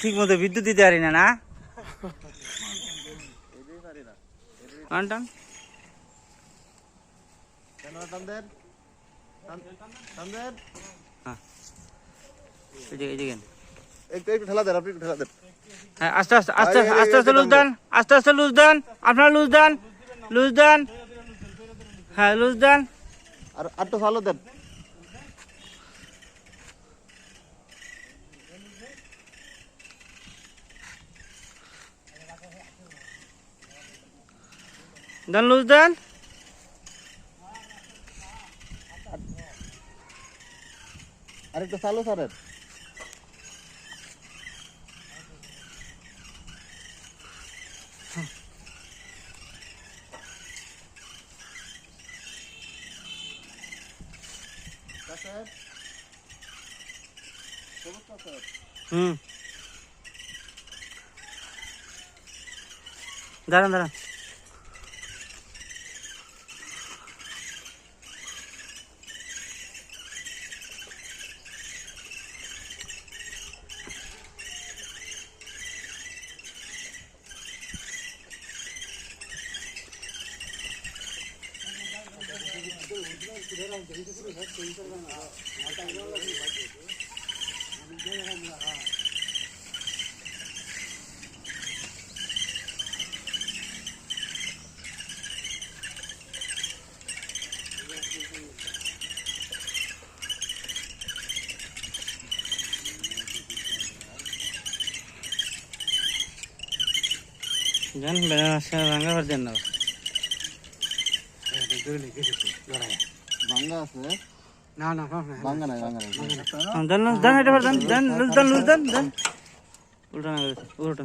ঠিক মতো বিদ্যুৎ দিতে পারি না। না টান আস্তে আস্তে আস্তে আস্তে আস্তে লুজ দেন, আস্তে আস্তে লুজ দেন, আপনারা লুজ দেন, লুজ দেন, হ্যাঁ লুজ দেন, আর আটটা ভালো দেন। দেন লুজ দেন, আরেকটা চালু স্যারের। দাঁড়ান দাঁড়ান, দেন ভাঙা করে দেন না, ভাঙ্গা আছে না না ভাঙ্গা নাই ভাঙ্গা নাই দেন দেন এটা দেন দেন লুজ দেন, লুজ দেন, দেন উল্টা না উল্টা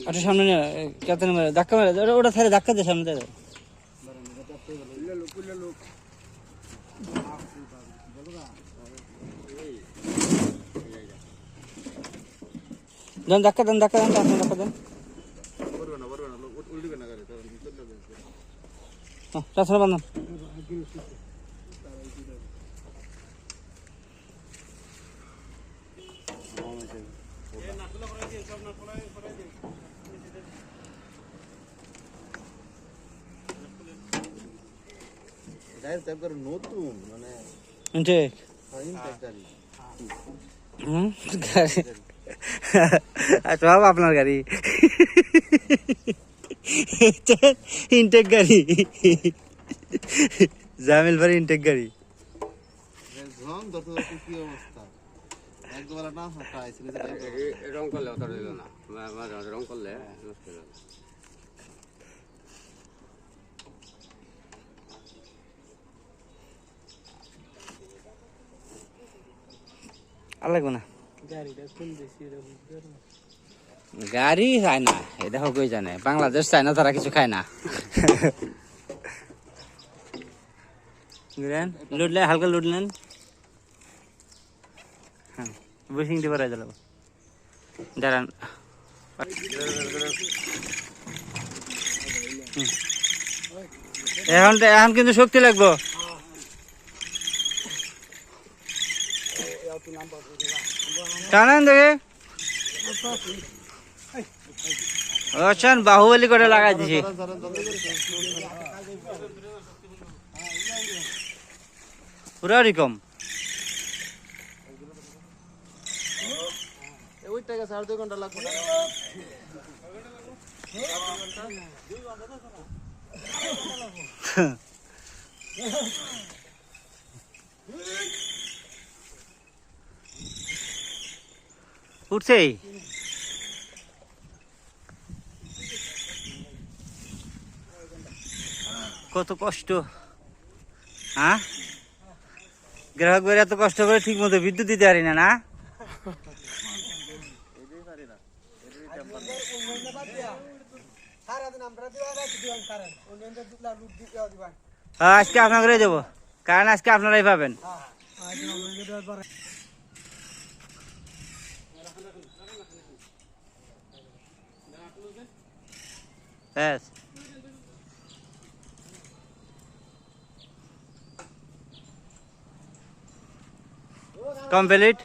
আচ্ছা সামনে কেতন ধাক্কা মেরে ওটা থারে ধাক্কা দে, সামনে দেয় দেন ধাক্কা দেন, ধাক্কা দেন, আপনি ধাক্কা দেন, রাস্তা বান্ধন নতুন মানে ইনটেক আচ্ছা বাবা আপনার গাড়ি ইনটেক গাড়ি, জামিল ভাই ইনটেক গাড়ি। কি অবস্থা একবার না রং করলে অত রইল না, রং করলে নষ্ট হয়ে গেল। আর লাগবে না, গাড়ি খায় না, এটা হোক জানে বাংলাদেশ চায় না, তারা কিছু খায় না। লুটলে হালকা লুটলেন, হ্যাঁ বুঝিং দিয়ে বেড়াই দিল। দাঁড়ান এখন এখন কিন্তু শক্তি লাগবো, টানেন দেখে আছেন বাহুবলী করে লাগাই দিছি। পুরা রকম ওই টাকা 2.5 ঘন্টা লাগবে না। উঠছে কত কষ্ট, হ্যাঁ গ্রাহকদের এত কষ্ট করে ঠিক মতো বিদ্যুৎ দিতে পারি না। না সারাদিন আজকে আপনাকে দেবো, কারণ আজকে আপনারাই পাবেন। ব্যাস কমপ্লিট।